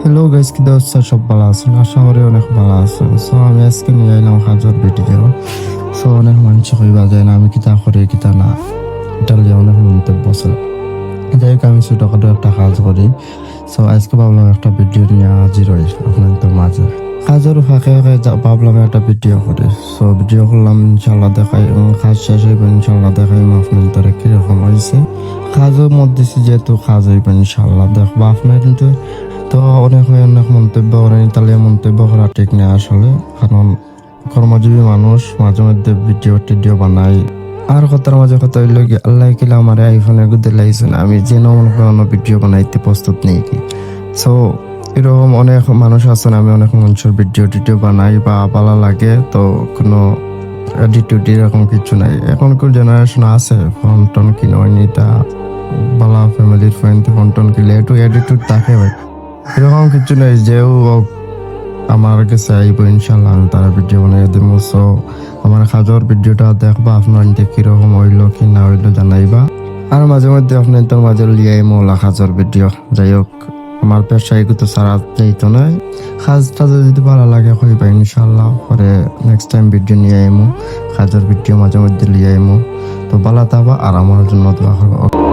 Hello guys, কি অবস্থা? সব ভালো আছেন? আশা করি অনেক ভালো আছেন। সো আমি আজকে নিয়ে এলাম হাজার ভিডিও। সো অনেক মানুষ কইবা যায় না আমি কিতা করি কিতা না, এটা লিয়ে অনেক মন্তব্য আছে। যাই হোক, আমি ছোটখাটো একটা কাজ করি। সো আজকে ভাবলাম একটা ভিডিও নিয়ে হাজির হই আপনাদের মাঝে। কাজের ফাঁকে ফাঁকে ভাবলাম একটা ভিডিও করি। সো ভিডিও করলাম, ইনশাল্লাহ দেখাই কাজ শেষ হইব, ইনশাল্লাহ দেখাই আপনাদের কিরকম হয়েছে। কাজের মধ্যে যেহেতু কাজ হইব ইনশাল্লাহ দেখবো আপনার। কিন্তু তো অনেক মন্তব্য করেন, ইতালিয়া মন্তব্য করা ঠিক না আসলে, কারণ কর্মজীবী মানুষ মাঝে মধ্যে ভিডিও টিডিও বানাই। আর কথার মাঝে কথা হইল কি, আল্লাহ কিলা আমার আইফোনের গুদে লাইছেন, আমি যেন মনে কোনো ভিডিও বানাইতে প্রস্তুত নেই কি। সো এরকম অনেক মানুষ আছেন, আমি অনেক মানুষের ভিডিও টিডিও বানাই বা ভালো লাগে, তো কোনো এডিটিউড এরকম কিছু নাই। এখনকার জেনারেশন আছে ফোন টোন কিনে হয়নি, তা বালা ফ্যামিলির ফ্রেন্ড ফোন টোন কিনলে একটু এডিটিউড থাকে ভাই, এরকম কিছু নেই। যেও আমার কাছে আইব ইনশাল্লাহ আমি তারা ভিডিও বানাই দিব। সো আমার কাজের ভিডিওটা দেখবা, আপনার কিরকম হইলো কি না হইলো জানাইবা। আর মাঝে মধ্যে আপনার তোর মাঝে লিয়াই মোলা কাজের ভিডিও। যাই হোক, আমার পেশা এগুলো সারা যাইতো না। কাজটা যদি ভালো লাগে কইবা ইনশাল্লাহ, পরে নেক্সট টাইম ভিডিও নিয়ে আইমু, কাজের ভিডিও মাঝে মধ্যে লিয়ে আইমু। তো ভালো থাকবা আর আমার জন্য দোয়া করবা।